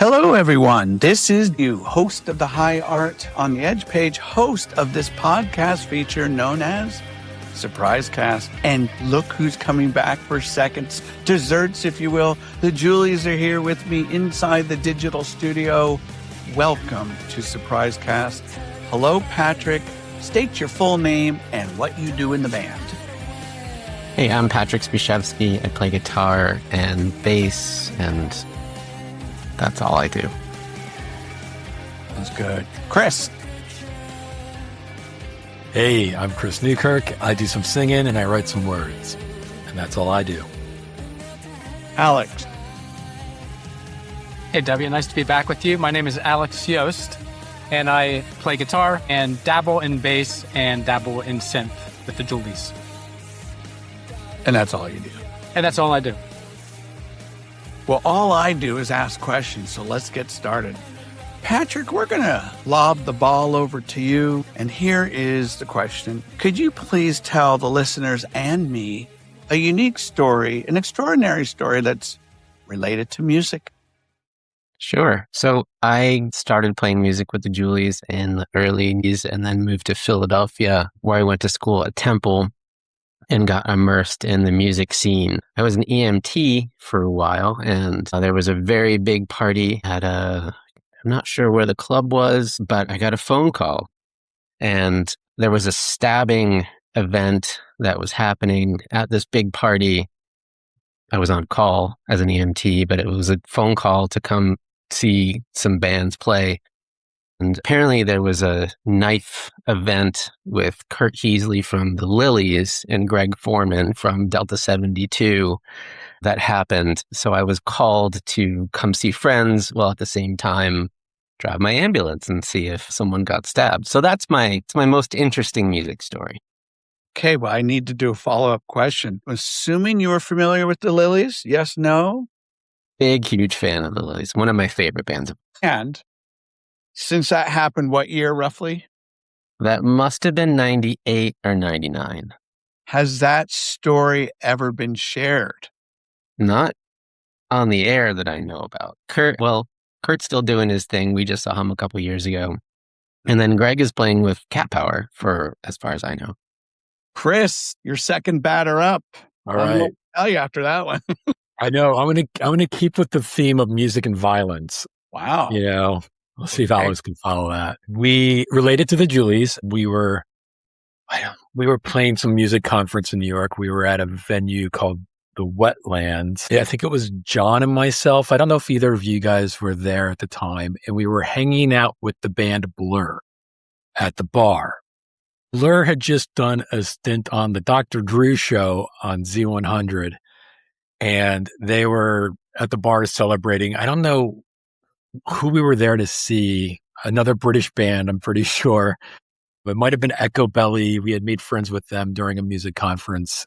Hello, everyone. This is you, host of the High Art on the Edge page, host of this podcast feature known as Surprise Cast. And look who's coming back for seconds, desserts, if you will. The Julies are here with me inside the digital studio. Welcome to Surprise Cast. Hello, Patrick. State your full name and what you do in the band. Hey, I'm Patrick Spiszewski. I play guitar and bass, and that's all I do. That's good. Chris. Hey, I'm Chris Newkirk. I do some singing and I write some words. And that's all I do. Alex. Hey, W. Nice to be back with you. My name is Alex Yost, and I play guitar and dabble in bass and dabble in synth with the Julies. And that's all you do. And that's all I do. Well, all I do is ask questions, so let's get started. Patrick, we're going to lob the ball over to you, and here is the question. Could you please tell the listeners and me a unique story, an extraordinary story that's related to music? Sure. So I started playing music with the Julies in the early 80s and then moved to Philadelphia, where I went to school at Temple and got immersed in the music scene. I was an EMT for a while, and there was a very big party at I'm not sure where the club was, but I got a phone call, and there was a stabbing event that was happening at this big party. I was on call as an EMT, but it was a phone call to come see some bands play. And apparently there was a knife event with Kurt Heasley from the Lilies and Greg Foreman from Delta 72 that happened. So I was called to come see friends while at the same time drive my ambulance and see if someone got stabbed. So it's my most interesting music story. Okay, well, I need to do a follow-up question. Assuming you were familiar with the Lilies, yes, no? Big, huge fan of the Lilies. One of my favorite bands. And since that happened, what year roughly? That must have been 98 or 99. Has that story ever been shared? Not on the air that I know about. Kurt's still doing his thing. We just saw him a couple years ago. And then Greg is playing with Cat Power for as far as I know. Chris, your second batter up. All right. I'll tell you after that one. I know. I'm gonna keep with the theme of music and violence. Wow. You know, we'll see if Alex can follow that. We related to the Julies. We were playing some music conference in New York. We were at a venue called the Wetlands. Yeah, I think it was John and myself. I don't know if either of you guys were there at the time. And we were hanging out with the band Blur at the bar. Blur had just done a stint on the Dr. Drew show on Z100. And they were at the bar celebrating. I don't know who we were there to see. Another British band, I'm pretty sure. It might have been Echo Belly. We had made friends with them during a music conference.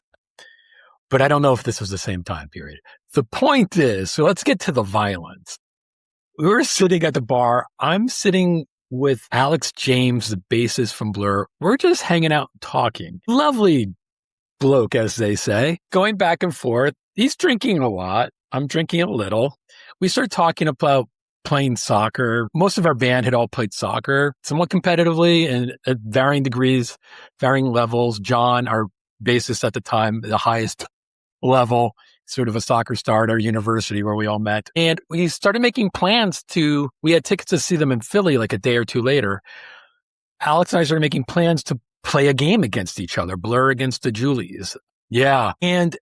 But I don't know if this was the same time period. The point is, so let's get to the violence. We were sitting at the bar. I'm sitting with Alex James, the bassist from Blur. We're just hanging out and talking. Lovely bloke, as they say, going back and forth. He's drinking a lot. I'm drinking a little. We start talking about playing soccer. Most of our band had all played soccer somewhat competitively and at varying degrees, varying levels. John, our bassist at the time, the highest level, sort of a soccer star at our university where we all met. And we started making plans we had tickets to see them in Philly like a day or two later. Alex and I started making plans to play a game against each other, Blur against the Julies. Yeah. And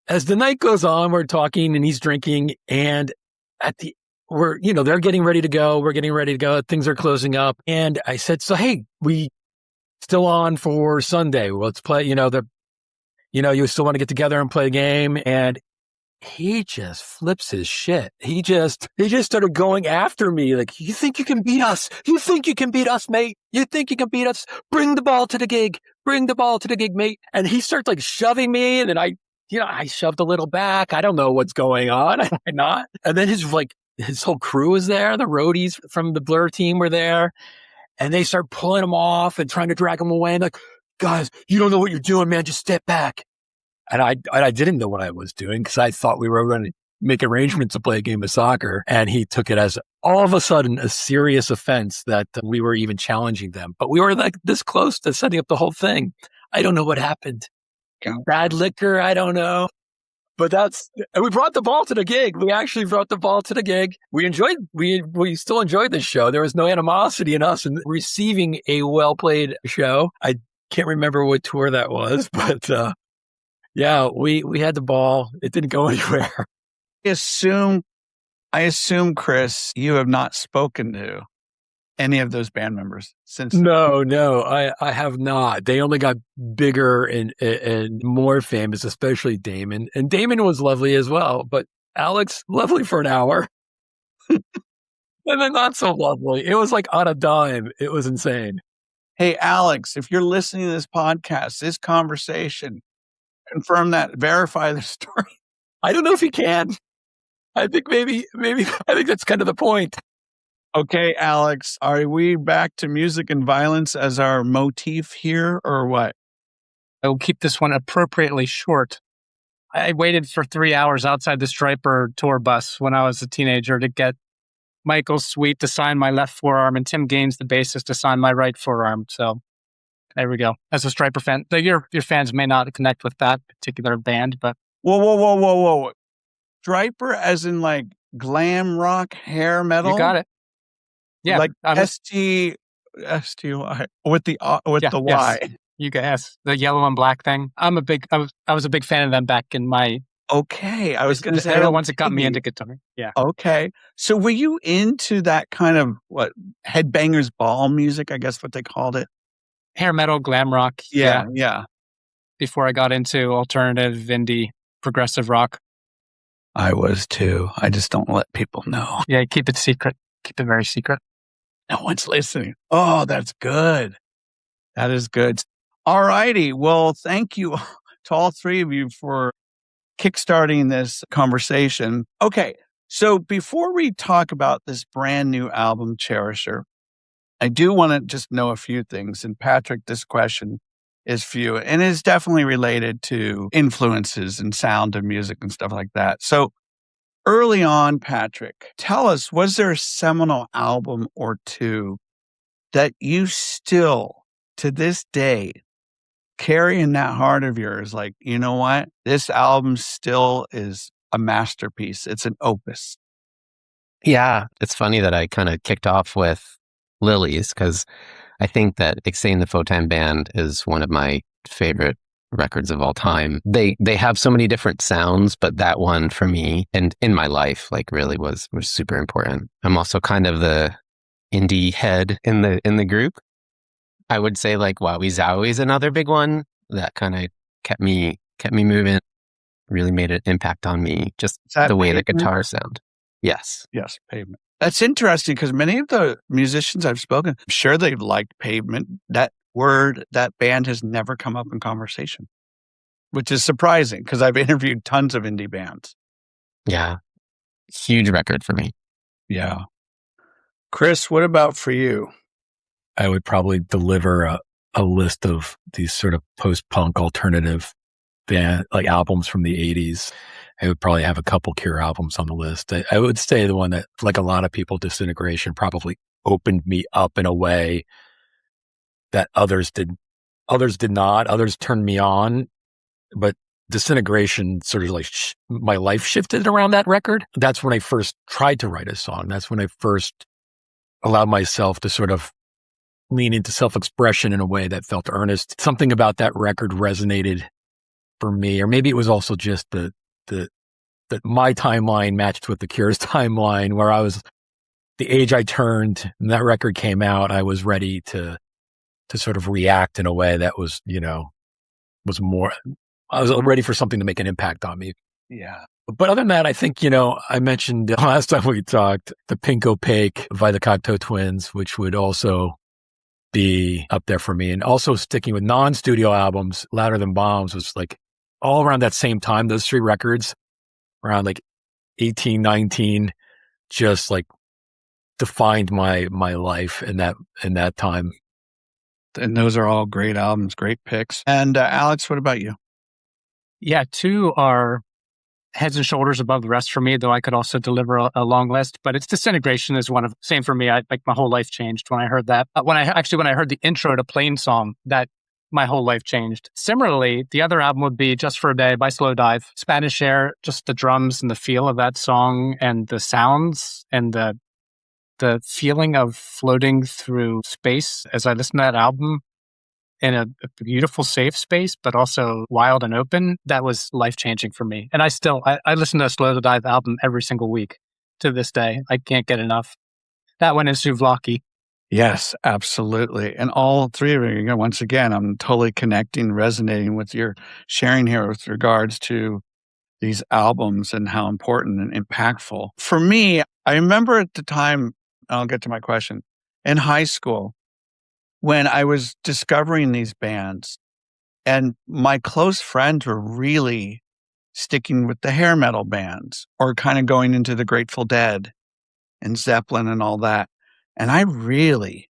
as the night goes on, we're talking and he's drinking, and they're getting ready to go. We're getting ready to go. Things are closing up. And I said, so, hey, we still on for Sunday. Let's play, you still want to get together and play a game. And he just flips his shit. He just started going after me. Like, you think you can beat us? You think you can beat us, mate? You think you can beat us? Bring the ball to the gig. Bring the ball to the gig, mate. And he starts like shoving me. And then I shoved a little back. I don't know what's going on. I'm not. And then his whole crew is there. The roadies from the Blur team were there. And they start pulling him off and trying to drag him away. And like, guys, you don't know what you're doing, man. Just step back. And I didn't know what I was doing because I thought we were going to make arrangements to play a game of soccer. And he took it as all of a sudden a serious offense that we were even challenging them. But we were like this close to setting up the whole thing. I don't know what happened. Bad liquor, I don't know. But we brought the ball to the gig. We actually brought the ball to the gig. We still enjoyed this show. There was no animosity in us and receiving a well-played show. I can't remember what tour that was, but yeah, we had the ball. It didn't go anywhere. I assume, Chris, you have not spoken to any of those band members since. No, I have not. They only got bigger and more famous, especially Damon. And Damon was lovely as well, but Alex, lovely for an hour. And then not so lovely. It was like on a dime. It was insane. Hey, Alex, if you're listening to this podcast, this conversation, confirm that, verify the story. I don't know if he can. I think maybe I think that's kind of the point. Okay, Alex, are we back to music and violence as our motif here or what? I will keep this one appropriately short. I waited for 3 hours outside the Stryper tour bus when I was a teenager to get Michael Sweet to sign my left forearm and Tim Gaines, the bassist, to sign my right forearm. So there we go. As a Stryper fan, your fans may not connect with that particular band, but... Whoa. Stryper as in like glam rock hair metal? You got it. Yeah. Like STY with the Y. Yes. You guess the yellow and black thing. I was a big fan of them back in my... Okay. I was going to say... They're the ones that got me into guitar. Yeah. Okay. So were you into that kind of, headbangers ball music, I guess what they called it? Hair metal, glam rock. Yeah. Before I got into alternative, indie, progressive rock. I was too. I just don't let people know. Yeah, keep it secret. Keep it very secret. No one's listening. Oh, that's good. That is good. All righty. Well, thank you to all three of you for kickstarting this conversation. Okay. So before we talk about this brand new album, Cherisher, I do want to just know a few things. And Patrick, this question is for you, and is definitely related to influences and sound of music and stuff like that. So early on, Patrick, tell us, was there a seminal album or two that you still, to this day, carry in that heart of yours? Like, you know what? This album still is a masterpiece. It's an opus. Yeah, it's funny that I kind of kicked off with Lilies because I think that Ixay and the Photon Band is one of my favorite records of all time. They have so many different sounds, but that one for me and in my life, like, really was super important. I'm also kind of the indie head in the group. I would say like Wowie Zowie is another big one that kind of kept me moving. Really made an impact on me. Just the way the guitar sound. Yes, Pavement. That's interesting because many of the musicians I've spoken, I'm sure they liked Pavement. That band has never come up in conversation, which is surprising because I've interviewed tons of indie bands. Yeah. Huge record for me. Yeah. Chris, what about for you? I would probably deliver a list of these sort of post-punk alternative band, like albums from the 80s. I would probably have a couple Cure albums on the list. I would say the one that, like a lot of people, Disintegration probably opened me up in a way that others did not. Others turned me on, but Disintegration sort of like my life shifted around that record. That's when I first tried to write a song. That's when I first allowed myself to sort of lean into self-expression in a way that felt earnest. Something about that record resonated for me, or maybe it was also just that my timeline matched with the Cure's timeline, where I was the age I turned and that record came out. I was ready to sort of react in a way that was, was more. I was ready for something to make an impact on me. Yeah. But other than that, I think, I mentioned last time we talked the Pink Opaque by the Cocteau Twins, which would also be up there for me. And also sticking with non-studio albums, Louder Than Bombs was like all around that same time. Those three records around like 18, 19, just like defined my life in that time. And those are all great albums, great picks. And Alex, what about you? Yeah, two are heads and shoulders above the rest for me, though I could also deliver a long list. But it's Disintegration is one of, same for me. Like my whole life changed when I heard that. When I heard the intro to Plain Song, that my whole life changed. Similarly, the other album would be Just for a Day by Slow Dive. Spanish Air, just the drums and the feel of that song and the sounds and the feeling of floating through space as I listened to that album in a beautiful, safe space, but also wild and open. That was life-changing for me. And I listen to a Slow Dive album every single week to this day. I can't get enough. That one is Souvlaki. Yes, absolutely. And all three of you, once again, I'm totally connecting, resonating with your sharing here with regards to these albums and how important and impactful. For me, I remember at the time, I'll get to my question, in high school, when I was discovering these bands, and my close friends were really sticking with the hair metal bands or kind of going into the Grateful Dead and Zeppelin and all that. And I really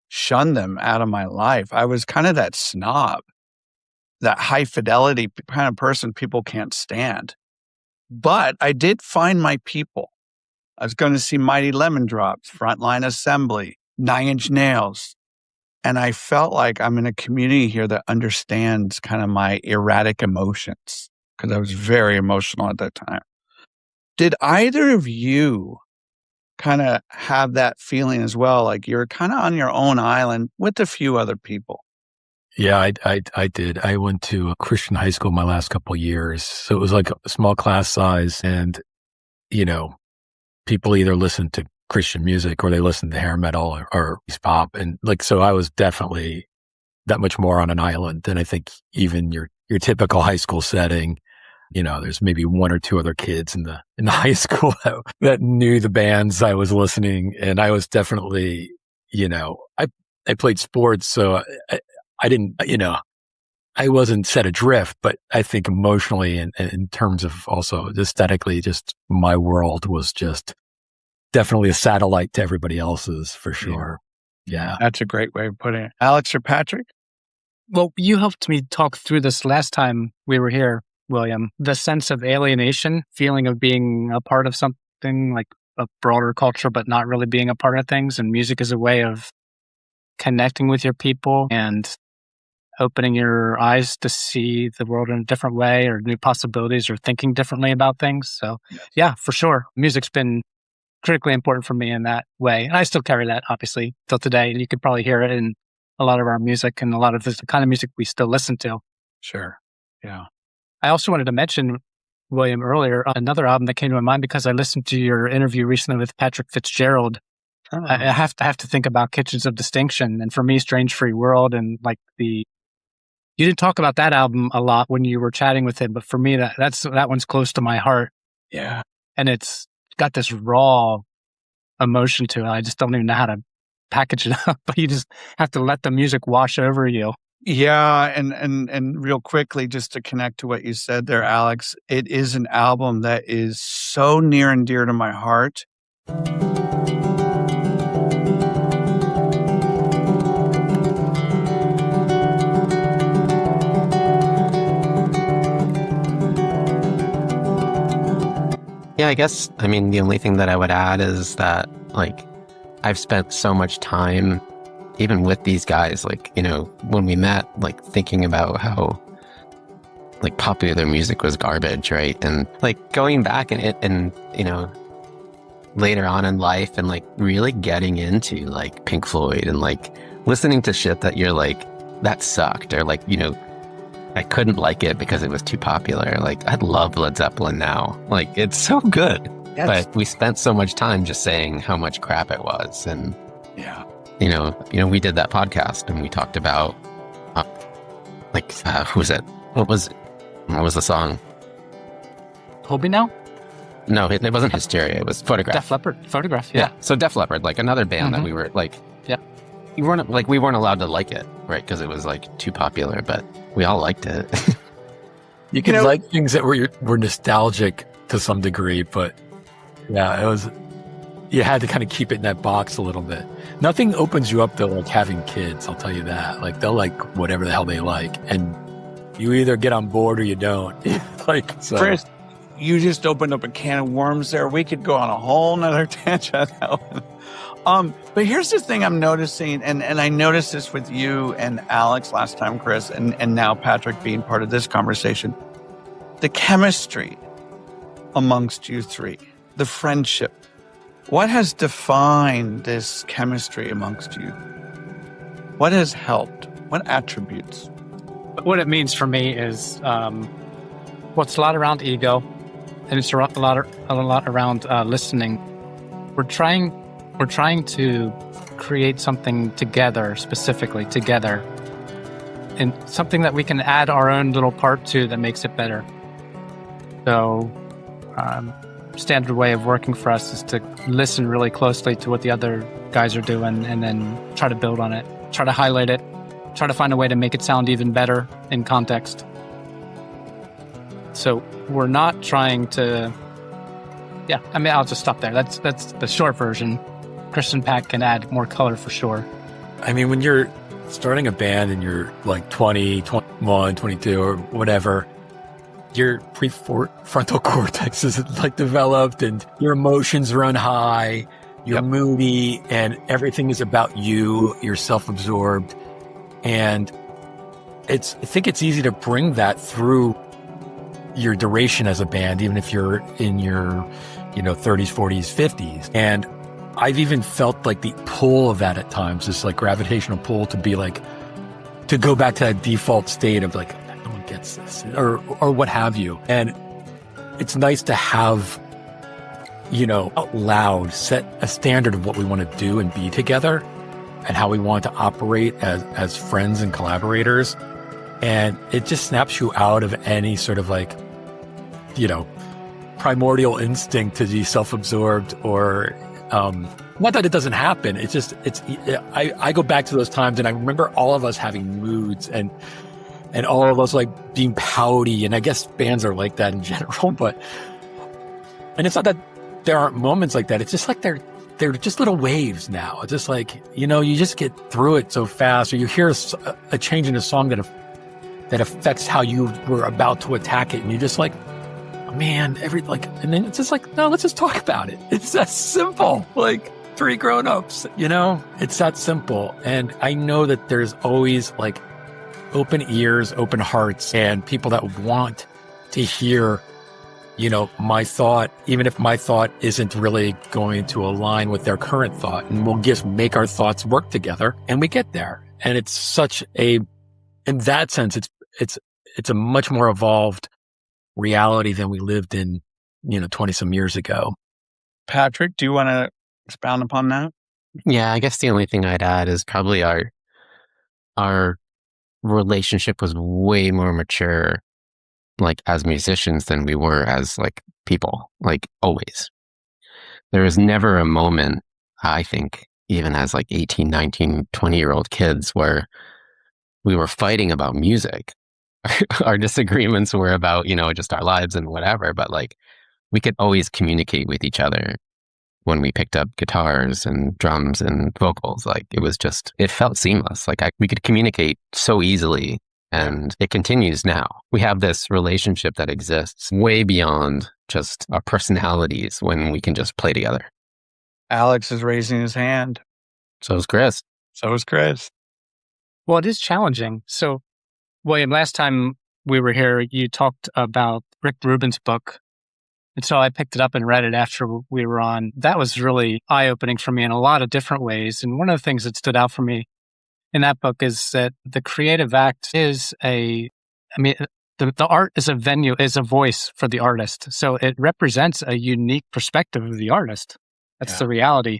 shunned them out of my life. I was kind of that snob, that high fidelity kind of person people can't stand. But I did find my people. I was going to see Mighty Lemon Drops, Frontline Assembly, Nine Inch Nails. And I felt like I'm in a community here that understands kind of my erratic emotions, because I was very emotional at that time. Did either of you kind of have that feeling as well? Like you're kind of on your own island with a few other people? Yeah, I did. I went to a Christian high school my last couple of years. So it was like a small class size, and, people either listened to Christian music or they listened to hair metal or pop. And so I was definitely that much more on an island than I think even your typical high school setting. There's maybe one or two other kids in the high school that knew the bands I was listening. And I was definitely, I played sports. So I didn't, I wasn't set adrift, but I think emotionally and in terms of also aesthetically, just my world was just definitely a satellite to everybody else's for sure. Yeah. That's a great way of putting it. Alex or Patrick? Well, you helped me talk through this last time we were here, William. The sense of alienation, feeling of being a part of something like a broader culture, but not really being a part of things. And music is a way of connecting with your people and opening your eyes to see the world in a different way or new possibilities or thinking differently about things. So yeah, for sure. Music's been critically important for me in that way. And I still carry that, obviously, till today. And you could probably hear it in a lot of our music and a lot of the kind of music we still listen to. Sure. Yeah. I also wanted to mention, William, earlier, another album that came to my mind because I listened to your interview recently with Patrick Fitzgerald. Oh. I have to think about Kitchens of Distinction. And for me, Strange Free World and you didn't talk about that album a lot when you were chatting with him, but for me, that one's close to my heart. Yeah. And it's got this raw emotion to it. I just don't even know how to package it up, but you just have to let the music wash over you. Yeah. And real quickly, just to connect to what you said there, Alex, it is an album that is so near and dear to my heart. Yeah, I guess, the only thing that I would add is that, I've spent so much time, even with these guys, when we met, thinking about how, popular their music was garbage, right? And, going back and later on in life and, really getting into, Pink Floyd and, listening to shit that you're that sucked or, I couldn't like it because it was too popular. I love Led Zeppelin now. It's so good. Yes. But we spent so much time just saying how much crap it was. And, we did that podcast and we talked about, who was it? What was the song? Hold Me Now? No, it wasn't Hysteria. It was Photograph. Def Leppard. Photograph, yeah. So Def Leppard, another band that we were we weren't allowed to like it, right? Because it was too popular, but we all liked it. You can like things that were nostalgic to some degree, but yeah, you had to kind of keep it in that box a little bit. Nothing opens you up to having kids, I'll tell you that. They'll like whatever the hell they like, and you either get on board or you don't. So. you just opened up a can of worms there. We could go on a whole nother tangent. But here's the thing I'm noticing, and I noticed this with you and Alex last time, Chris, and now Patrick being part of this conversation. The chemistry amongst you three, the friendship. What has defined this chemistry amongst you? What has helped? What attributes? What it means for me is, it's a lot around ego, and it's a lot around listening. We're trying to create something together, specifically together, and something that we can add our own little part to that makes it better. So, standard way of working for us is to listen really closely to what the other guys are doing and then try to build on it, try to highlight it, try to find a way to make it sound even better in context. So we're not trying to, I'll just stop there. That's the short version. Chris and Pat can add more color for sure. I mean, when you're starting a band and you're like 20, 21, 22 or whatever, your prefrontal cortex is like developed and your emotions run high, you're moody, and everything is about you, you're self-absorbed. And I think it's easy to bring that through your duration as a band, even if you're in your, 30s, 40s, 50s. And I've even felt like the pull of that at times, this like gravitational pull to be like, to go back to that default state of like, no one gets this or what have you. And it's nice to have, out loud set a standard of what we want to do and be together and how we want to operate as friends and collaborators. And it just snaps you out of any sort of like, primordial instinct to be self-absorbed or, not that it doesn't happen. It's just, I go back to those times and I remember all of us having moods and all of us like being pouty. And I guess bands are like that in general, and it's not that there aren't moments like that. It's just like they're just little waves now. It's just like, you just get through it so fast, or you hear a change in a song that affects how you were about to attack it. And you're just like, man, and then it's just like, no, let's just talk about it. It's that simple. Like 3 grown-ups, it's that simple. And I know that there's always like open ears, open hearts, and people that want to hear, my thought, even if my thought isn't really going to align with their current thought. And we'll just make our thoughts work together and we get there. And it's such in that sense, it's a much more evolved reality than we lived in, 20 some years ago. Patrick, do you want to expound upon that? Yeah, I guess the only thing I'd add is probably our relationship was way more mature, like as musicians than we were as like people, like always. There was never a moment, I think, even as like 18, 19, 20-year-old kids where we were fighting about music. Our disagreements were about, just our lives and whatever, but like we could always communicate with each other when we picked up guitars and drums and vocals. Like it felt seamless. Like we could communicate so easily, and it continues now. We have this relationship that exists way beyond just our personalities when we can just play together. Alex is raising his hand. So is Chris. Well, it is challenging. So, William, last time we were here, you talked about Rick Rubin's book. And so I picked it up and read it after we were on. That was really eye-opening for me in a lot of different ways. And one of the things that stood out for me in that book is that the creative act is the art is a voice for the artist. So it represents a unique perspective of the artist. That's the reality.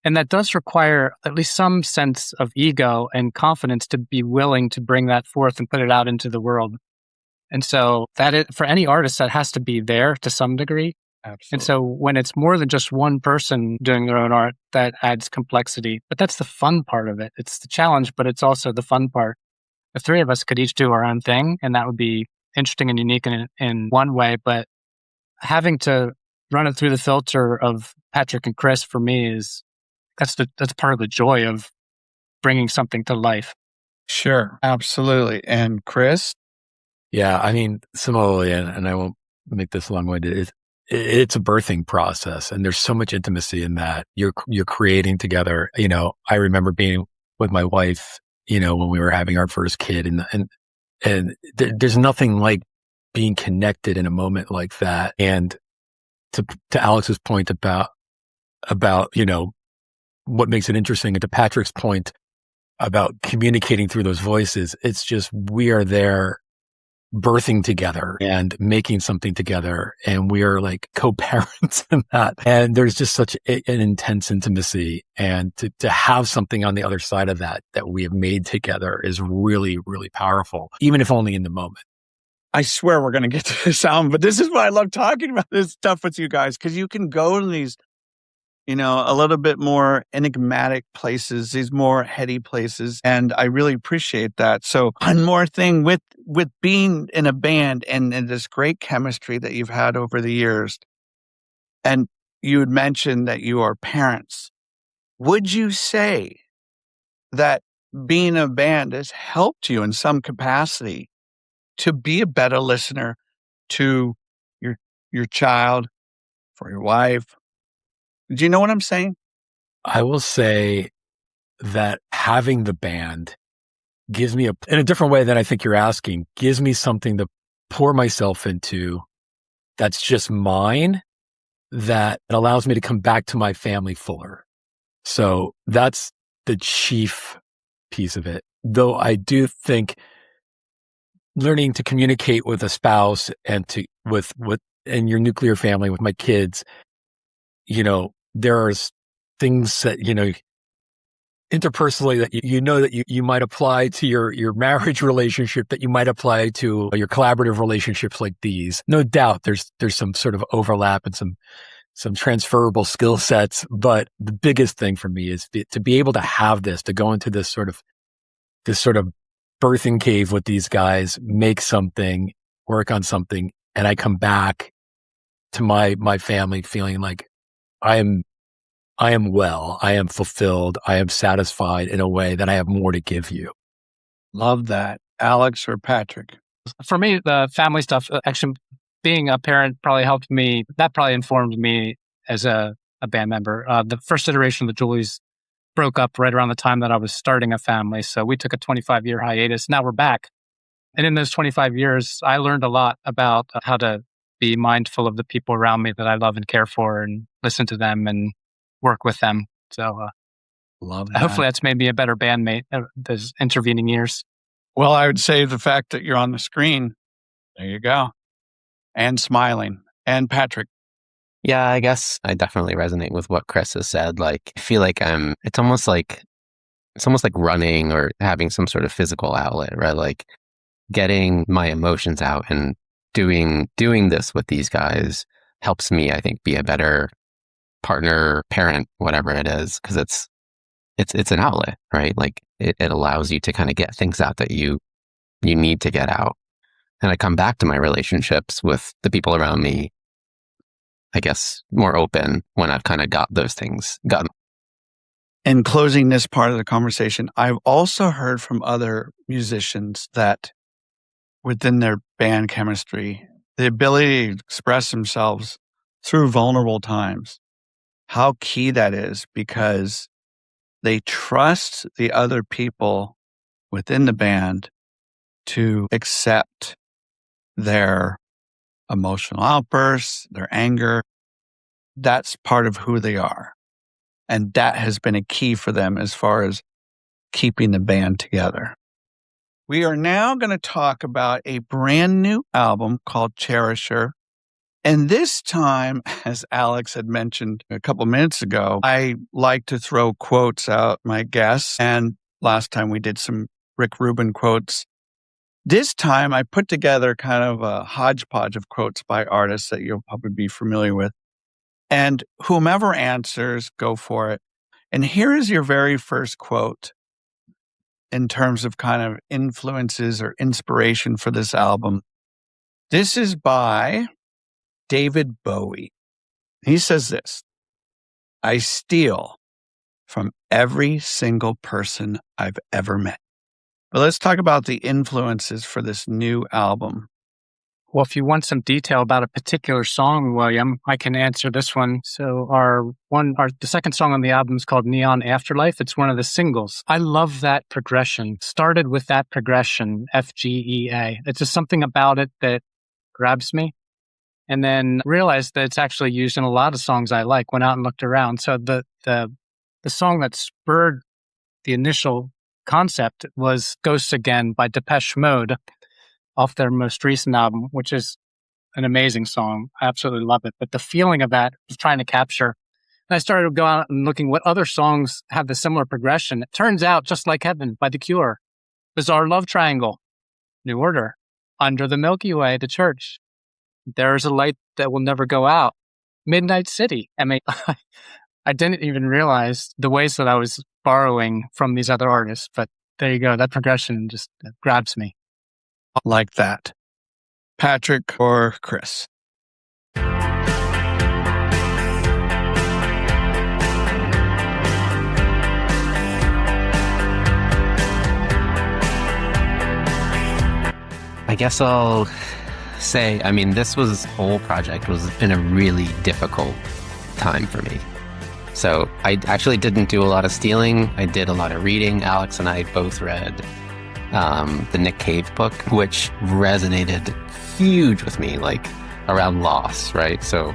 And that does require at least some sense of ego and confidence to be willing to bring that forth and put it out into the world. And so for any artist, that has to be there to some degree. Absolutely. And so when it's more than just one person doing their own art, that adds complexity. But that's the fun part of it. It's the challenge, but it's also the fun part. The 3 of us could each do our own thing, and that would be interesting and unique in one way. But having to run it through the filter of Patrick and Chris, for me, that's part of the joy of bringing something to life. Sure, absolutely. And Chris? Yeah, I mean, similarly, and I won't make this long-winded, it's a birthing process, and there's so much intimacy in that. You're creating together. I remember being with my wife, when we were having our first kid, and there's nothing like being connected in a moment like that. And to Alex's point about what makes it interesting, and to Patrick's point about communicating through those voices, it's just, we are there birthing together and making something together, and we are like co-parents in that. And there's just such an intense intimacy, and to have something on the other side of that we have made together is really, really powerful, even if only in the moment. I swear we're going to get to this album, but this is why I love talking about this stuff with you guys, because you can go to these, a little bit more enigmatic places, these more heady places. And I really appreciate that. So one more thing with being in a band and this great chemistry that you've had over the years, and you had mentioned that you are parents. Would you say that being a band has helped you in some capacity to be a better listener to your child, for your wife? Do you know what I'm saying? I will say that having the band gives me, in a different way than I think you're asking, gives me something to pour myself into that's just mine, that allows me to come back to my family fuller. So that's the chief piece of it. Though I do think learning to communicate with a spouse and and your nuclear family, with my kids, there are things that, interpersonally, that that you might apply to your marriage relationship, that you might apply to your collaborative relationships like these. No doubt there's some sort of overlap and some transferable skill sets. But the biggest thing for me is to be able to have this, to go into this sort of birthing cave with these guys, make something, work on something, and I come back to my family feeling like I am well, I am fulfilled, I am satisfied in a way that I have more to give you. Love that. Alex or Patrick? For me, the family stuff, actually, being a parent probably helped me. That probably informed me as a band member. The first iteration of the Julies broke up right around the time that I was starting a family. So we took a 25-year hiatus. Now we're back. And in those 25 years, I learned a lot about how to be mindful of the people around me that I love and care for, and listen to them and work with them. So love that. Hopefully that's made me a better bandmate those intervening years. Well, I would say the fact that you're on the screen, there you go, and smiling. And Patrick? Yeah, I guess I definitely resonate with what Chris has said. Like, I feel like it's almost like running or having some sort of physical outlet, right? Like getting my emotions out and doing this with these guys helps me, I think, be a better partner, parent, whatever it is, because it's an outlet, right? Like it allows you to kind of get things out that you need to get out. And I come back to my relationships with the people around me, I guess, more open when I've kind of got those things gotten. In closing this part of the conversation, I've also heard from other musicians that within their band chemistry, the ability to express themselves through vulnerable times, how key that is, because they trust the other people within the band to accept their emotional outbursts, their anger. That's part of who they are. And that has been a key for them as far as keeping the band together. We are now going to talk about a brand new album called Cherisher. And this time, as Alex had mentioned a couple minutes ago, I like to throw quotes out my guests. And last time we did some Rick Rubin quotes. This time I put together kind of a hodgepodge of quotes by artists that you'll probably be familiar with. And whomever answers, go for it. And here is your very first quote in terms of kind of influences or inspiration for this album. This is by David Bowie. He says this: I steal from every single person I've ever met. But let's talk about the influences for this new album. Well, if you want some detail about a particular song, William, I can answer this one. So the second song on the album is called Neon Afterlife. It's one of the singles. I love that progression. Started with that progression, F, G, E, A. It's just something about it that grabs me. And then realized that it's actually used in a lot of songs I like. Went out and looked around. So the song that spurred the initial concept was Ghosts Again by Depeche Mode, off their most recent album, which is an amazing song. I absolutely love it. But the feeling of that I was trying to capture. And I started to go out and looking what other songs have the similar progression. It turns out, Just Like Heaven by The Cure, Bizarre Love Triangle, New Order, Under the Milky Way, The Church, There's a Light That Will Never Go Out, Midnight City. I mean, I didn't even realize the ways that I was borrowing from these other artists, but there you go. That progression just grabs me. Like that. Patrick or Chris? I guess I'll say, this whole project was in a really difficult time for me. So I actually didn't do a lot of stealing. I did a lot of reading. Alex and I both read the Nick Cave book, which resonated huge with me, like around loss, right? So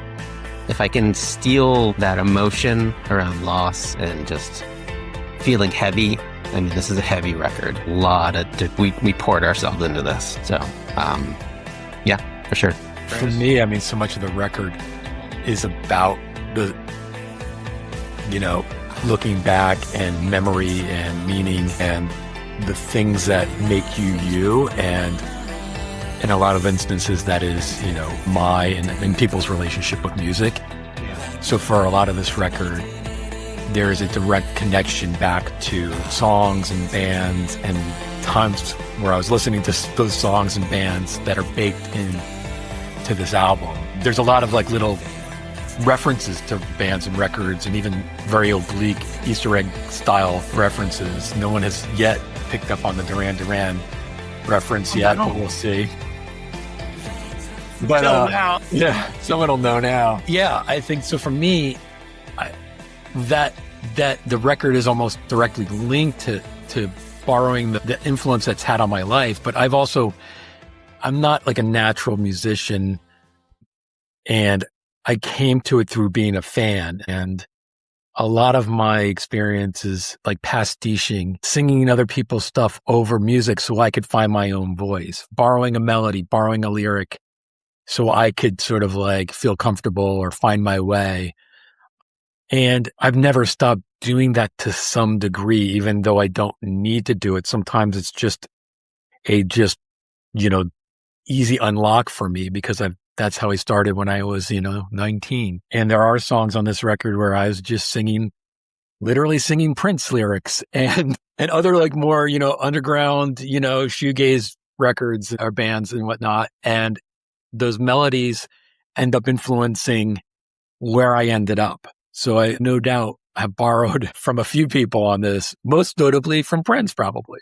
if I can steal that emotion around loss and just feeling heavy, this is a heavy record. A lot of, we poured ourselves into this. So, yeah, for sure. For me, so much of the record is about looking back and memory and meaning and the things that make you you, and in a lot of instances that is, my and people's relationship with music. Yeah. So for a lot of this record, there is a direct connection back to songs and bands and times where I was listening to those songs and bands that are baked in to this album. There's a lot of little references to bands and records and even very oblique Easter egg style references. No one has yet picked up on the Duran Duran reference yet, but we'll see. But yeah, someone will know now. Yeah, I think so. For me, that the record is almost directly linked to borrowing the influence that's had on my life. But I'm not like a natural musician, and I came to it through being a fan. And a lot of my experience is like pastiching, singing other people's stuff over music so I could find my own voice, borrowing a melody, borrowing a lyric so I could sort of feel comfortable or find my way. And I've never stopped doing that to some degree, even though I don't need to do it. Sometimes it's just easy unlock for me because that's how I started when I was, 19. And there are songs on this record where I was just literally singing Prince lyrics and other more, underground, shoegaze records or bands and whatnot. And those melodies end up influencing where I ended up. So I no doubt have borrowed from a few people on this, most notably from Prince, probably.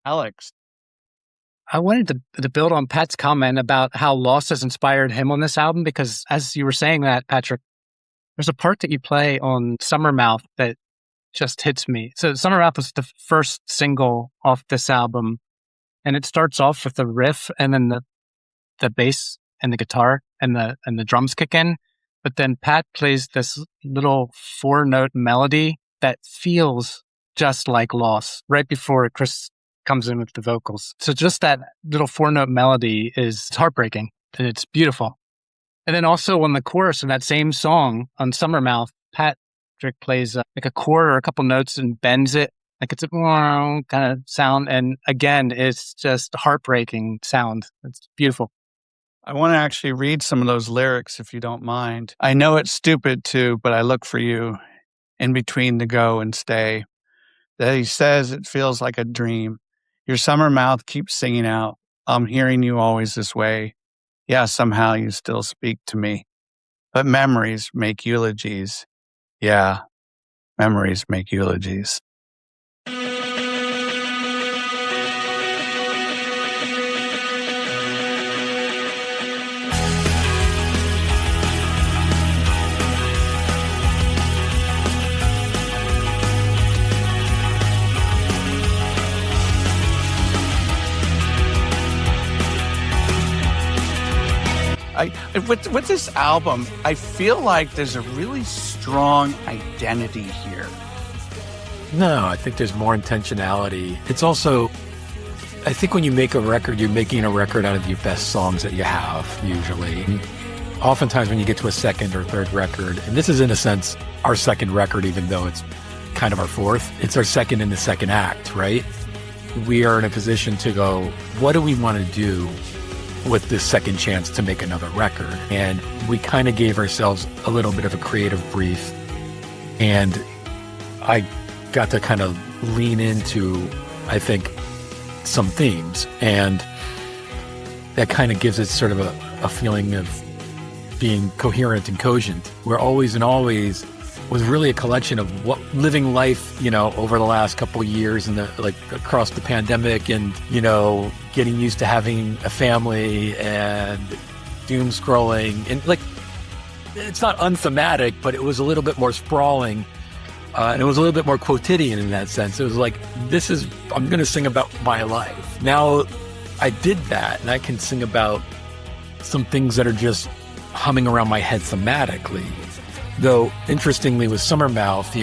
Alex. I wanted to build on Pat's comment about how loss has inspired him on this album, because as you were saying that, Patrick, there's a part that you play on Summermouth that just hits me. So Summermouth was the first single off this album, and it starts off with the riff and then the bass and the guitar and the drums kick in. But then Pat plays this little 4-note melody that feels just like loss right before Chris comes in with the vocals. So just that little 4-note melody is heartbreaking, and it's beautiful. And then also on the chorus of that same song on Summermouth, Patrick plays a chord or a couple notes and bends it like it's a kind of sound. And again, it's just heartbreaking sound. It's beautiful. I want to actually read some of those lyrics if you don't mind. I know it's stupid too, but I look for you in between the go and stay. That he says it feels like a dream. Your summer mouth keeps singing out. I'm hearing you always this way. Yeah, somehow you still speak to me. But memories make eulogies. Yeah, memories make eulogies. With this album, I feel like there's a really strong identity here. No, I think there's more intentionality. It's also, I think when you make a record, you're making a record out of your best songs that you have, usually. Oftentimes when you get to a second or third record, and this is in a sense our second record, even though it's kind of our fourth, it's our second in the second act, right? We are in a position to go, what do we want to do with this second chance to make another record? And we kind of gave ourselves a little bit of a creative brief. And I got to kind of lean into, I think, some themes. And that kind of gives it sort of a feeling of being coherent and cogent, where Always and Always was really a collection of what living life, over the last couple of years and across the pandemic and, getting used to having a family and doom scrolling. And it's not unthematic, but it was a little bit more sprawling. And it was a little bit more quotidian in that sense. It was like, I'm going to sing about my life. Now I did that and I can sing about some things that are just humming around my head thematically. Though, interestingly, with Summermouth,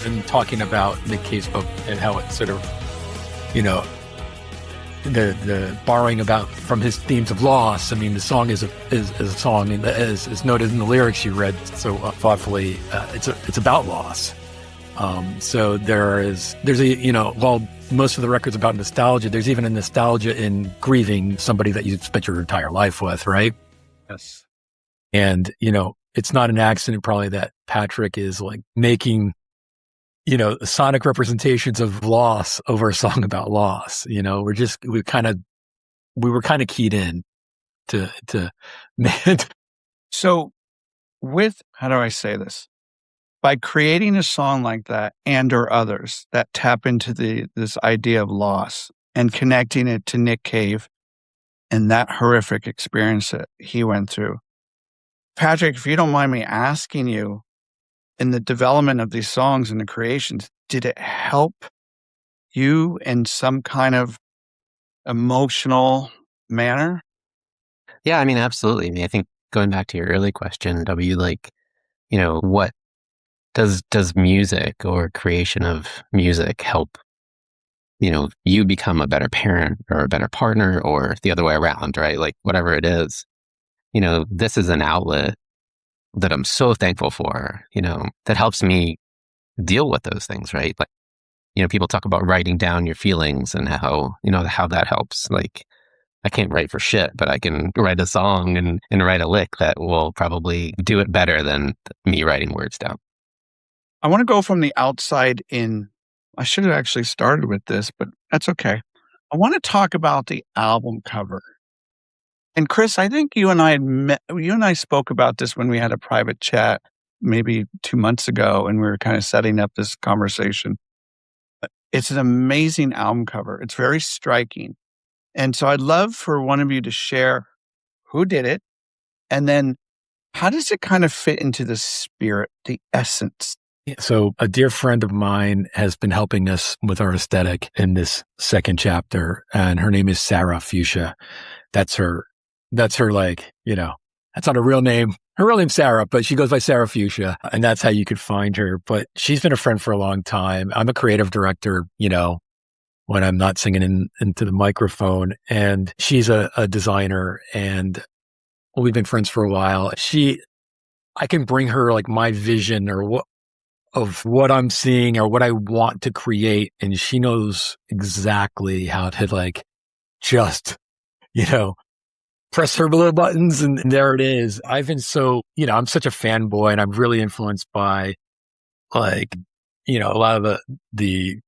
and talking about Nick Cave's book and how it sort of, the borrowing about from his themes of loss. I mean, the song is a song, and as noted in the lyrics you read so thoughtfully, it's about loss. So there's while most of the record's about nostalgia, there's even a nostalgia in grieving somebody that you spent your entire life with, right? Yes. And, it's not an accident probably that Patrick is making, sonic representations of loss over a song about loss. We were kind of keyed in to So how do I say this? By creating a song like that or others that tap into this idea of loss and connecting it to Nick Cave and that horrific experience that he went through. Patrick, if you don't mind me asking you, in the development of these songs and the creations, did it help you in some kind of emotional manner? Yeah, I mean, absolutely. I mean, I think going back to your early question, W, what does music or creation of music help, you become a better parent or a better partner or the other way around, right? Whatever it is. This is an outlet that I'm so thankful for, that helps me deal with those things, right? People talk about writing down your feelings and how that helps. I can't write for shit, but I can write a song and write a lick that will probably do it better than me writing words down. I want to go from the outside in. I should have actually started with this, but that's okay. I want to talk about the album cover. And Chris, I think you and I spoke about this when we had a private chat maybe 2 months ago, and we were kind of setting up this conversation. It's an amazing album cover. It's very striking. And so I'd love for one of you to share who did it, and then how does it kind of fit into the spirit, the essence? So a dear friend of mine has been helping us with our aesthetic in this second chapter, and her name is Sarah Fuchsia. That's her that's not a real name. Her real name's Sarah, but she goes by Sarah Fuchsia, and that's how you could find her. But she's been a friend for a long time. I'm a creative director, when I'm not singing into the microphone, and she's a designer, and we've been friends for a while. I can bring her my vision of what I'm seeing or what I want to create, and she knows exactly how to just, press her little buttons and there it is. I've been I'm such a fanboy, and I'm really influenced by a lot of the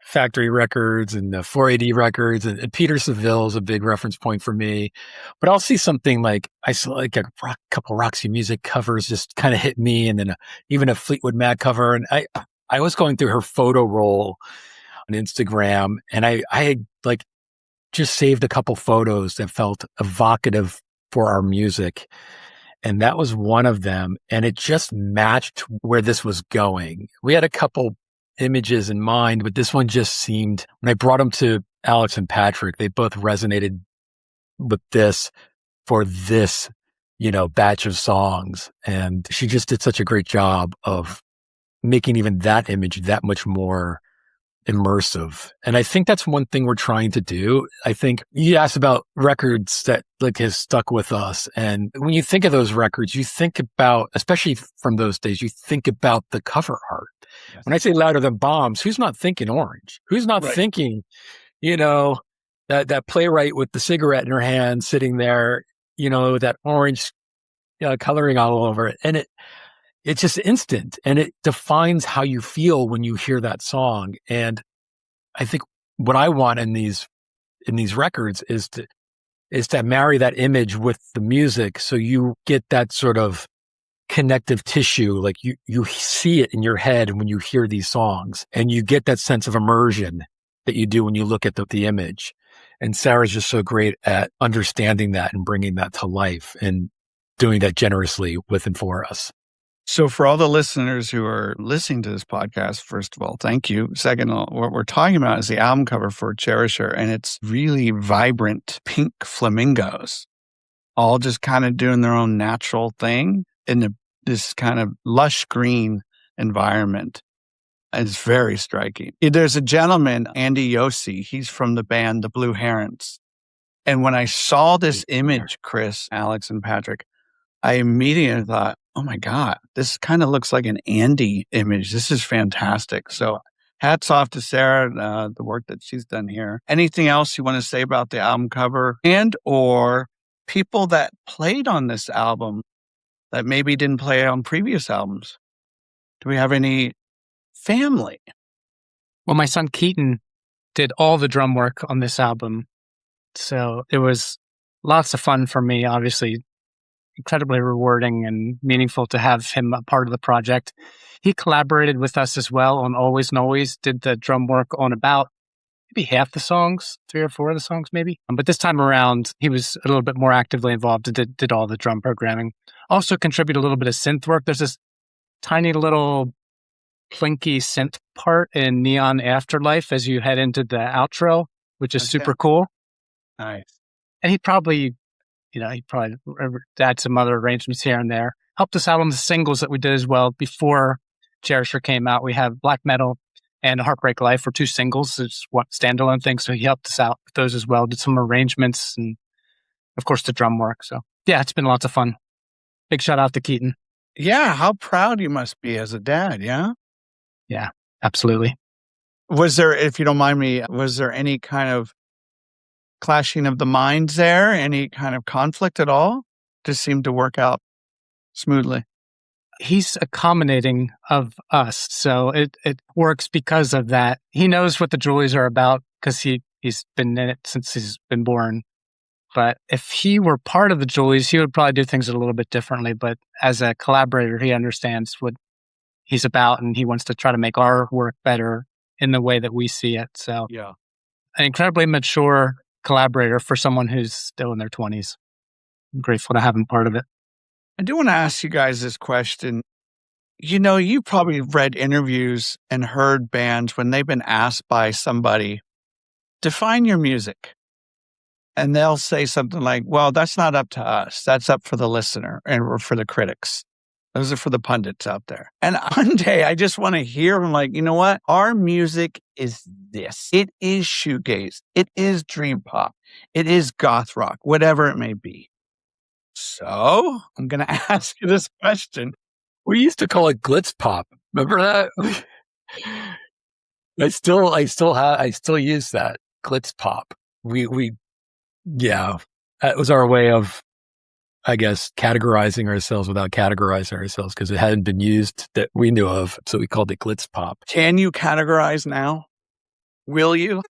factory records and the 4AD records, and Peter Seville is a big reference point for me. But I'll see something I saw a couple Roxy Music covers just kind of hit me, and then even a Fleetwood Mac cover. And I was going through her photo roll on Instagram, and I had just saved a couple photos that felt evocative for our music. And that was one of them. And it just matched where this was going. We had a couple images in mind, but this one just seemed, when I brought them to Alex and Patrick, they both resonated with this for this batch of songs. And she just did such a great job of making even that image that much more immersive. And I think that's one thing we're trying to do. I think you asked about records that has stuck with us. And when you think of those records, you think about, especially from those days, you think about the cover art. Yes. When I say Louder Than Bombs, who's not thinking Orange? Who's not thinking, that playwright with the cigarette in her hand sitting there, that orange coloring all over it. And it's just instant, and it defines how you feel when you hear that song. And I think what I want in these records is to marry that image with the music, so you get that sort of connective tissue. Like you see it in your head when you hear these songs, and you get that sense of immersion that you do when you look at the image. And Sarah's just so great at understanding that and bringing that to life and doing that generously with and for us. So for all the listeners who are listening to this podcast, first of all, thank you. Second of all, what we're talking about is the album cover for Cherisher, and it's really vibrant pink flamingos, all just kind of doing their own natural thing in this kind of lush green environment. It's very striking. There's a gentleman, Andy Yossi, he's from the band The Blue Herons. And when I saw this image, Chris, Alex, and Patrick, I immediately thought, oh my God, this kind of looks like an Andy image. This is fantastic. So hats off to Sarah, the work that she's done here. Anything else you want to say about the album cover and or people that played on this album that maybe didn't play on previous albums? Do we have any family? Well, my son Keaton did all the drum work on this album. So it was lots of fun for me, obviously. Incredibly rewarding and meaningful to have him a part of the project. He collaborated with us as well on Always and Always, did the drum work on about maybe half the songs, 3 or 4 of the songs maybe. But this time around, he was a little bit more actively involved, did all the drum programming. Also contributed a little bit of synth work. There's this tiny little plinky synth part in Neon Afterlife as you head into the outro, which is super cool. Nice. And he probably add some other arrangements here and there. Helped us out on the singles that we did as well. Before Cherisher came out, we have Black Metal and Heartbreak Life were 2 singles. It's one standalone thing. So he helped us out with those as well. Did some arrangements and, of course, the drum work. So, yeah, it's been lots of fun. Big shout out to Keaton. Yeah, how proud you must be as a dad, yeah? Yeah, absolutely. Was there, if you don't mind me, was there any kind of clashing of the minds there? Any kind of conflict at all? Just seemed to work out smoothly. He's accommodating of us, so it works because of that. He knows what the Julies are about because he's been in it since he's been born. But if he were part of the Julies, he would probably do things a little bit differently. But as a collaborator, he understands what he's about, and he wants to try to make our work better in the way that we see it. So, yeah, an incredibly mature collaborator for someone who's still in their 20s. I'm grateful to have him part of it. I do want to ask you guys this question. You probably read interviews and heard bands when they've been asked by somebody, define your music. And they'll say something like, well, that's not up to us. That's up for the listener or for the critics. Those are for the pundits out there. And one day I just want to hear them like, you know what? Our music is this. It is shoegaze. It is dream pop. It is goth rock, whatever it may be. So I'm going to ask you this question. We used to call it glitz pop. Remember that? I still use that glitz pop. Yeah, that was our way of, I guess, categorizing ourselves without categorizing ourselves because it hadn't been used that we knew of. So we called it glitz pop. Can you categorize now? Will you?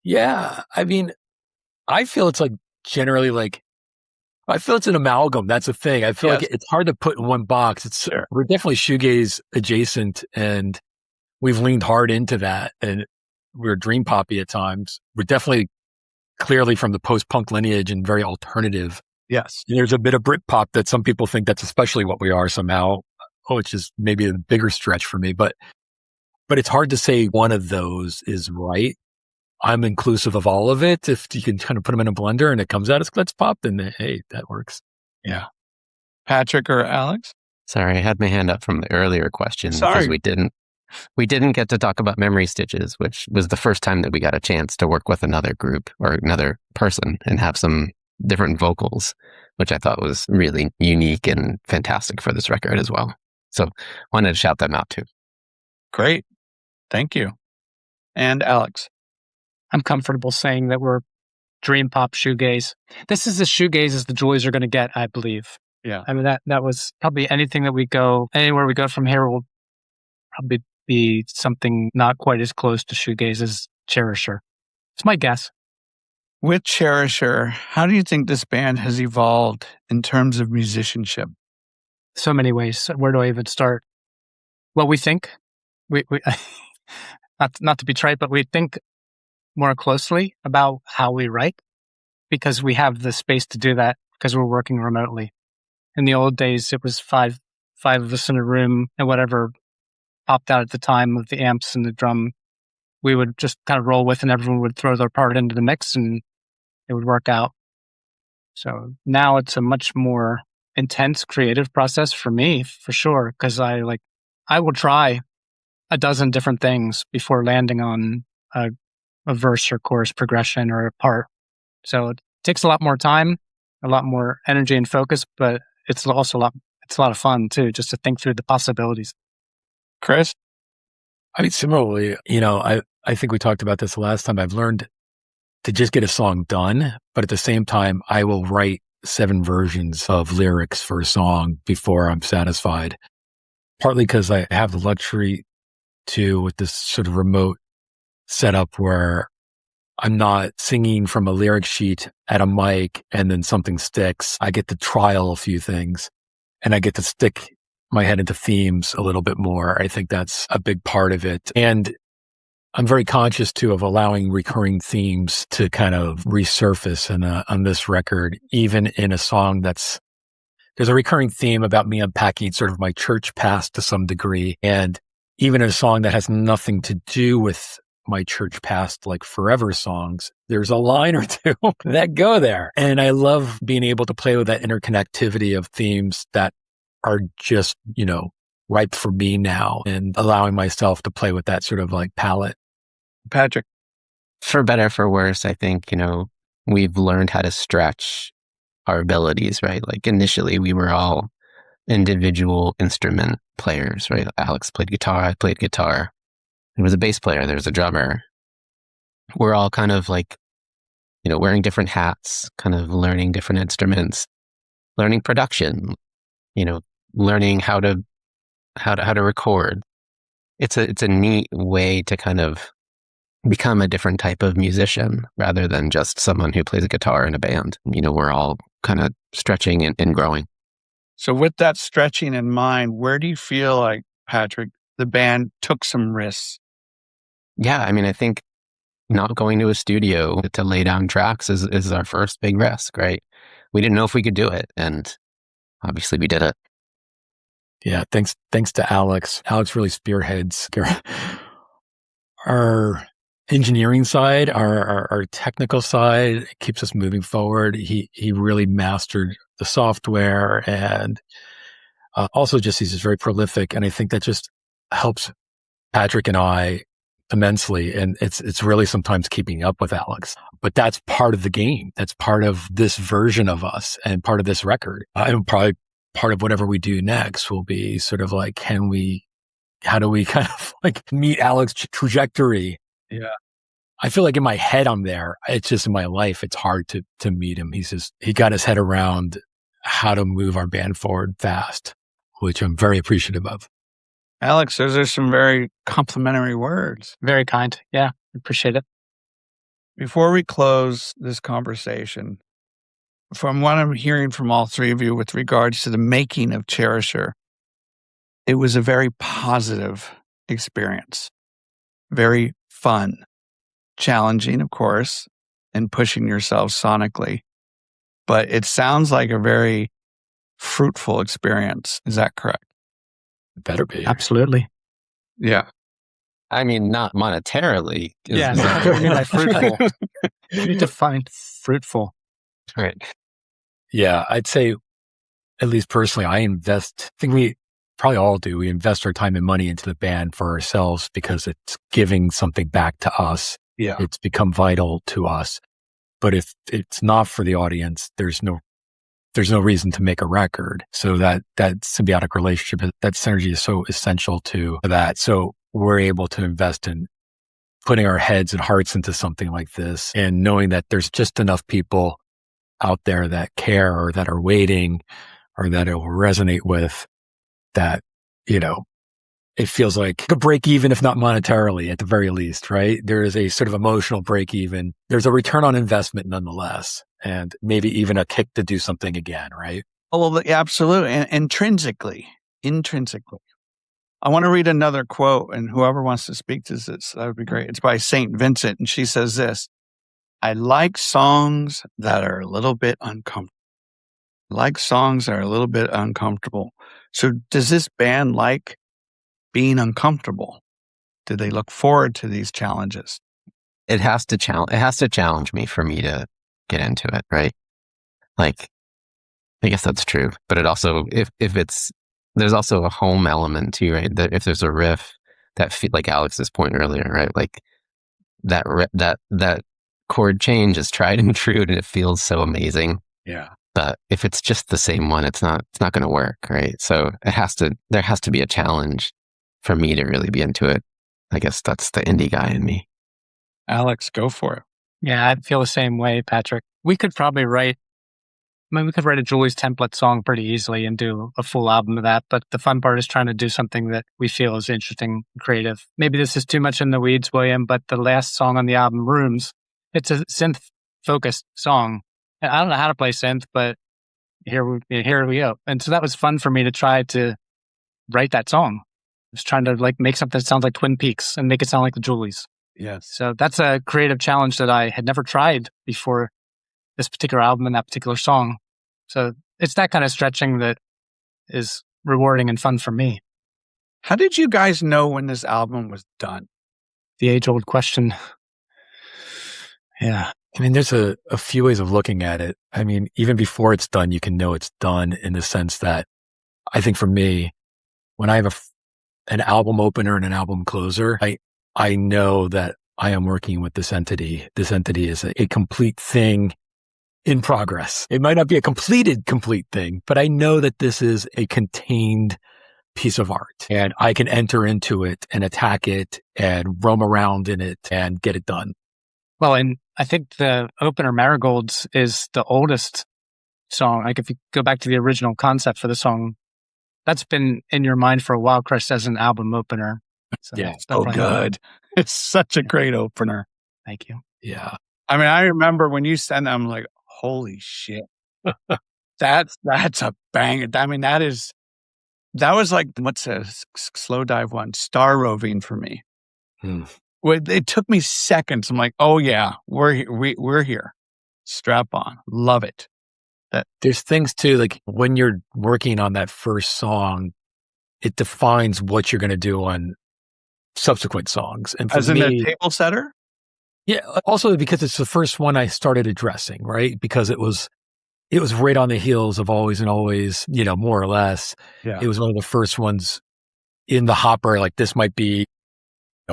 Yeah. I mean, I feel it's I feel it's an amalgam. That's the thing. I feel like it's hard to put in one box. We're definitely shoegaze adjacent, and we've leaned hard into that. And we're dream poppy at times. We're definitely clearly from the post-punk lineage and very alternative. Yes. And there's a bit of Britpop that some people think that's especially what we are somehow, which is maybe a bigger stretch for me. But it's hard to say one of those is right. I'm inclusive of all of it. If you can kind of put them in a blender and it comes out as glitz pop, then hey, that works. Yeah. Patrick or Alex? Sorry, I had my hand up from the earlier question Sorry. because we didn't get to talk about memory stitches, which was the first time that we got a chance to work with another group or another person and have some different vocals, which I thought was really unique and fantastic for this record as well. So wanted to shout them out too. Great. Thank you. And Alex? I'm comfortable saying that we're dream pop shoegaze. This is as shoegaze as the Julies are going to get, I believe. Yeah. I mean, that was probably anywhere we go from here will probably be something not quite as close to shoegaze as Cherisher. It's my guess. With Cherisher, how do you think this band has evolved in terms of musicianship? So many ways. Where do I even start? Well, we think, we not to be trite, but we think more closely about how we write because we have the space to do that because we're working remotely. In the old days, it was five of us in a room and whatever popped out at the time of the amps and the drum, we would just kind of roll with and everyone would throw their part into the mix and it would work out. So now it's a much more intense creative process for me, for sure, because I will try a dozen different things before landing on a verse or chorus progression or a part. So it takes a lot more time, a lot more energy and focus, but it's also a lot of fun too, just to think through the possibilities. Chris? I mean, similarly, I think we talked about this last time. I've learned to just get a song done, but at the same time, I will write 7 versions of lyrics for a song before I'm satisfied. Partly because I have the luxury to, with this sort of remote setup where I'm not singing from a lyric sheet at a mic and then something sticks. I get to trial a few things and I get to stick my head into themes a little bit more. I think that's a big part of it. And I'm very conscious too of allowing recurring themes to kind of resurface on this record, even in a song there's a recurring theme about me unpacking sort of my church past to some degree. And even in a song that has nothing to do with my church past, like Forever songs, there's a line or two that go there. And I love being able to play with that interconnectivity of themes that are just, ripe for me now and allowing myself to play with that sort of like palette. Patrick? For better, for worse, I think, we've learned how to stretch our abilities, right? Like initially we were all individual instrument players, right? Alex played guitar, I played guitar. There was a bass player, there was a drummer. We're all kind of like, wearing different hats, kind of learning different instruments, learning production, learning how to record. It's a neat way to kind of become a different type of musician rather than just someone who plays a guitar in a band. We're all kind of stretching and growing. So with that stretching in mind, where do you feel like, Patrick, the band took some risks? Yeah, I mean, I think not going to a studio to lay down tracks is our first big risk, right? We didn't know if we could do it, and obviously we did it. Yeah, thanks to Alex. Alex really spearheads our engineering side, our technical side. It keeps us moving forward. He really mastered the software, and also just he's just very prolific, and I think that just helps Patrick and I immensely. And it's really sometimes keeping up with Alex, but that's part of the game. That's part of this version of us and part of this record. And probably part of whatever we do next will be sort of like, how do we kind of like meet Alex's trajectory? Yeah. I feel like in my head I'm there. It's just in my life, it's hard to meet him. He got his head around how to move our band forward fast, which I'm very appreciative of. Alex, those are some very complimentary words. Very kind. Yeah, appreciate it. Before we close this conversation, from what I'm hearing from all three of you with regards to the making of Cherisher, it was a very positive experience, very fun, challenging, of course, and pushing yourself sonically. But it sounds like a very fruitful experience. Is that correct? It better be. Absolutely. Yeah. I mean, not monetarily. Yeah, that's what I mean by fruitful. You need to find fruitful. Right. Yeah, I'd say at least personally, I think we probably all do. We invest our time and money into the band for ourselves because it's giving something back to us. Yeah. It's become vital to us. But if it's not for the audience, there's no reason to make a record. So that symbiotic relationship, that synergy is so essential to that. So we're able to invest in putting our heads and hearts into something like this and knowing that there's just enough people out there that care or that are waiting or that it will resonate with, that, it feels like a break even, if not monetarily at the very least, right? There is a sort of emotional break even. There's a return on investment nonetheless, and maybe even a kick to do something again, right? Oh, well, yeah, absolutely. And intrinsically. I want to read another quote, and whoever wants to speak to this, that would be great. It's by St. Vincent, and she says this: I like songs that are a little bit uncomfortable. So does this band like being uncomfortable? Do they look forward to these challenges? It has to challenge me for me to get into it, right? Like, I guess that's true. But it also, if there's also a home element too, right? That if there's a riff that like Alex's point earlier, right? Like that chord change is tried and true, and it feels so amazing. Yeah. But if it's just the same one, it's not going to work, right? So there has to be a challenge for me to really be into it. I guess that's the indie guy in me. Alex, go for it. Yeah, I feel the same way, Patrick. We could write a Julie's template song pretty easily and do a full album of that. But the fun part is trying to do something that we feel is interesting, creative. Maybe this is too much in the weeds, William, but the last song on the album, Rooms, it's a synth-focused song. And I don't know how to play synth, but here we go. And so that was fun for me to try to write that song. I was trying to make something that sounds like Twin Peaks and make it sound like the Julies. Yes. So that's a creative challenge that I had never tried before this particular album and that particular song. So it's that kind of stretching that is rewarding and fun for me. How did you guys know when this album was done? The age-old question. Yeah. I mean, there's a few ways of looking at it. I mean, even before it's done, you can know it's done in the sense that I think for me, when I have an album opener and an album closer, I know that I am working with this entity. This entity is a complete thing in progress. It might not be a complete thing, but I know that this is a contained piece of art and I can enter into it and attack it and roam around in it and get it done. Well, and I think the opener, Marigolds, is the oldest song. Like if you go back to the original concept for the song, that's been in your mind for a while, Chris, as an album opener. So yeah, so good. It's such a great opener. Thank you. Yeah. I mean, I remember when you sent it, I'm like, holy shit. That's a bang. I mean, that was like, what's a slow dive one? Star Roving for me. It took me seconds. I'm like, oh yeah, we're here. Strap on. Love it. There's things too, like when you're working on that first song, it defines what you're going to do on subsequent songs. And for as in a table setter? Yeah. Also because it's the first one I started addressing, right? Because it was right on the heels of Always and Always, more or less. Yeah. It was one of the first ones in the hopper. Like this might be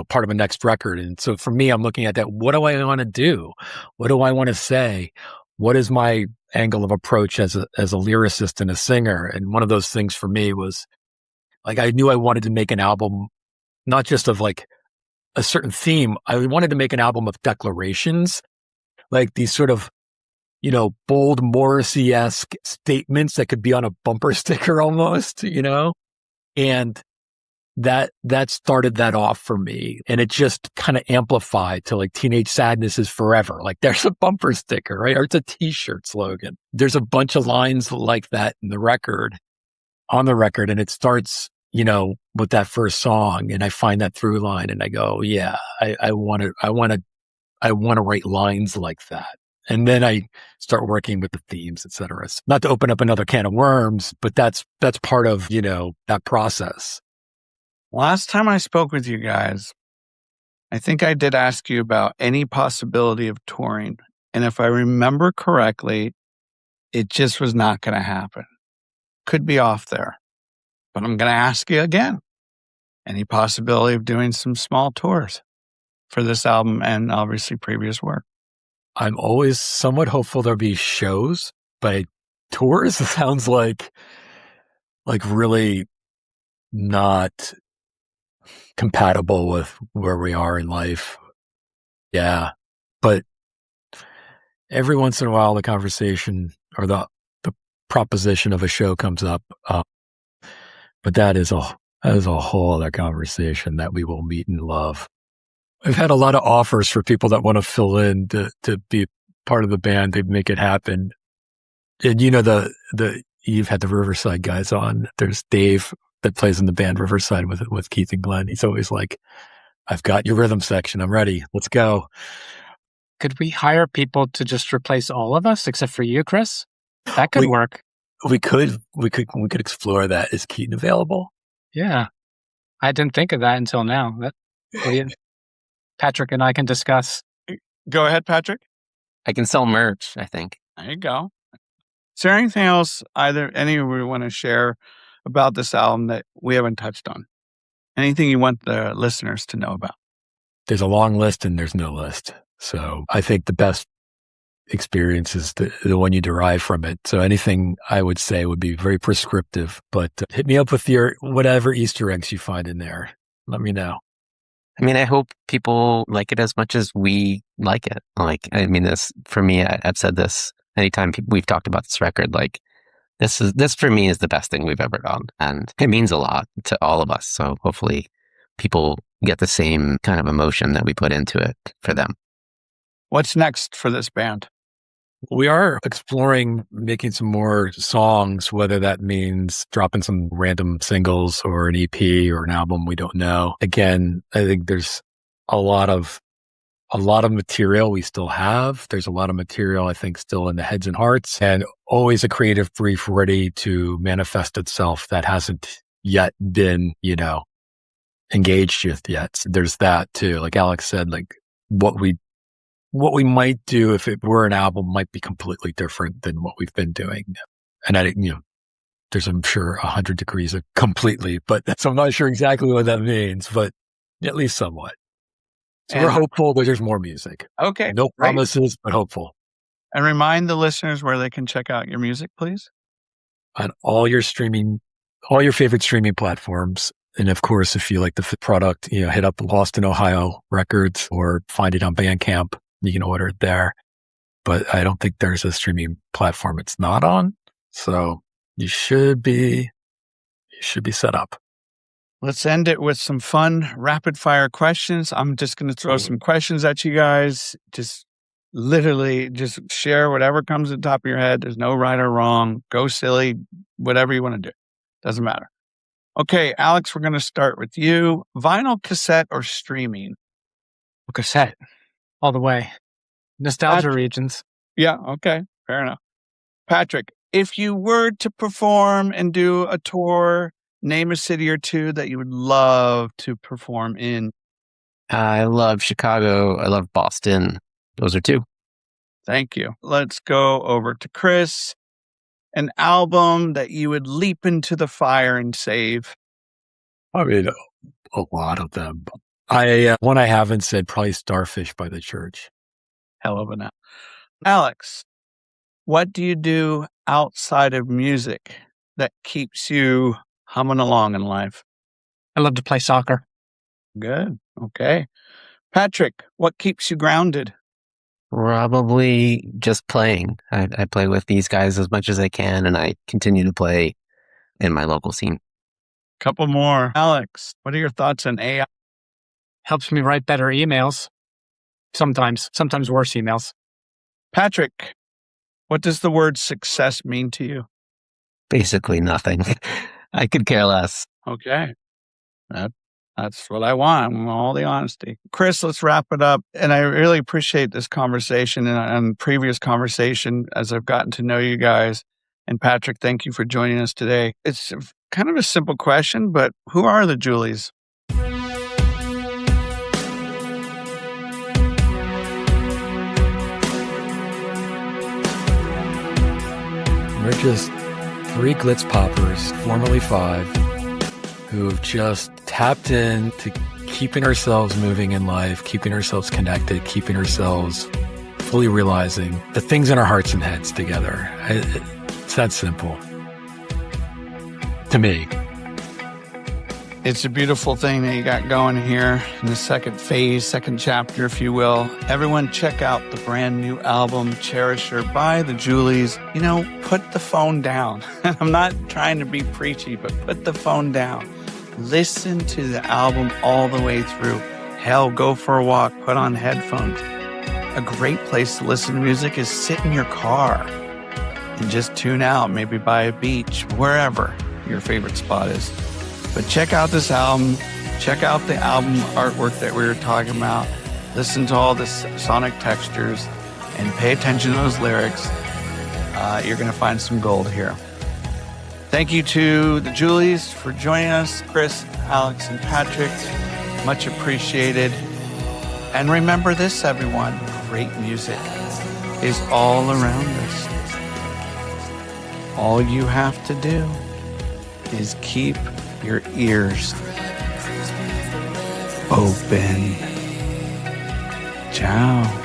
part of a next record. And so for me, I'm looking at that. What do I want to do? What do I want to say? What is my angle of approach as a lyricist and a singer? And one of those things for me was like, I knew I wanted to make an album, not just of like a certain theme. I wanted to make an album of declarations, like these sort of, bold Morrissey-esque statements that could be on a bumper sticker almost, and that started that off for me. And it just kind of amplified to like Teenage Sadness is Forever. Like there's a bumper sticker, right? Or it's a t-shirt slogan. There's a bunch of lines like that on the record. And it starts, with that first song. And I find that through line and I go, yeah, I want to write lines like that. And then I start working with the themes, et cetera. Not to open up another can of worms, but that's part of, that process. Last time I spoke with you guys, I think I did ask you about any possibility of touring. And if I remember correctly, it just was not going to happen. could be off there. But I'm going to ask you again. Any possibility of doing some small tours for this album and obviously previous work? I'm always somewhat hopeful there'll be shows, but tours sounds like really not compatible with where we are in life. Yeah. But every once in a while, the conversation or the proposition of a show comes up. But that is a whole other conversation that we will meet and love. I've had a lot of offers for people that want to fill in to be part of the band. They make it happen. And you know, you've had the Riverside guys on. There's Dave that plays in the band Riverside with Keith and Glenn. He's always like, I've got your rhythm section. I'm ready. Let's go. Could we hire people to just replace all of us except for you, Chris? That could work. We could explore that. Is Keaton available? Yeah. I didn't think of that until now. Patrick and I can discuss. Go ahead, Patrick. I can sell merch, I think. There you go. Is there anything else any of you want to share about this album that we haven't touched on? Anything you want the listeners to know about? There's a long list and there's no list. So I think the best experience is the one you derive from it. So anything I would say would be very prescriptive, but hit me up with your whatever Easter eggs you find in there. Let me know. I mean, I hope people like it as much as we like it. Like, I mean, this, for me, I've said this anytime we've talked about this record, like, this for me is the best thing we've ever done. And it means a lot to all of us. So hopefully people get the same kind of emotion that we put into it for them. What's next for this band? We are exploring making some more songs, whether that means dropping some random singles or an EP or an album. We don't know. Again, I think there's a lot of material we still have. There's a lot of material, I think, still in the heads and hearts, and always a creative brief ready to manifest itself that hasn't yet been, engaged with yet. So there's that too. Like Alex said, like what we might do if it were an album might be completely different than what we've been doing. And there's, I'm sure, 100 degrees of completely, so I'm not sure exactly what that means, but at least somewhat. So we're hopeful that there's more music. Okay. No promises, but hopeful. And remind the listeners where they can check out your music, please. On all your favorite streaming platforms. And of course, if you like the product, hit up Lost in Ohio Records or find it on Bandcamp. You can order it there. But I don't think there's a streaming platform it's not on. So you should be set up. Let's end it with some fun rapid fire questions. I'm just going to throw some questions at you guys. Just literally just share whatever comes to the top of your head. There's no right or wrong. Go silly, whatever you want to do. Doesn't matter. Okay, Alex, we're going to start with you. Vinyl, cassette, or streaming? Cassette. All the way. Nostalgia regions. Yeah, okay. Fair enough. Patrick, if you were to perform and do a tour, name a city or two that you would love to perform in. I love Chicago. I love Boston. Those are two. Thank you. Let's go over to Chris. An album that you would leap into the fire and save. I mean, a lot of them. One I haven't said, probably Starfish by The Church. Hell of an album. Alex, what do you do outside of music that keeps you humming along in life? I love to play soccer. Good. Okay. Patrick, what keeps you grounded? Probably just playing. I play with these guys as much as I can, and I continue to play in my local scene. Couple more. Alex, what are your thoughts on AI? Helps me write better emails. Sometimes worse emails. Patrick, what does the word success mean to you? Basically nothing. I could care less. Okay. That's what I want, all the honesty. Chris, let's wrap it up. And I really appreciate this conversation and previous conversation as I've gotten to know you guys. And Patrick, thank you for joining us today. It's kind of a simple question, but who are the Julies? We're just 3 glitz poppers, formerly 5, who've just tapped in to keeping ourselves moving in life, keeping ourselves connected, keeping ourselves fully realizing the things in our hearts and heads together. It's that simple. To me. It's a beautiful thing that you got going here in the second phase, second chapter, if you will. Everyone check out the brand new album, Cherisher by the Julies. You know, put the phone down. I'm not trying to be preachy, but put the phone down. Listen to the album all the way through. Hell, go for a walk, put on headphones. A great place to listen to music is sit in your car and just tune out, maybe by a beach, wherever your favorite spot is. But check out this album. Check out the album artwork that we were talking about. Listen to all the sonic textures and pay attention to those lyrics. You're going to find some gold here. Thank you to the Julies for joining us, Chris, Alex, and Patrick. Much appreciated. And remember this, everyone. Great music is all around us. All you have to do is keep your ears open. Ciao.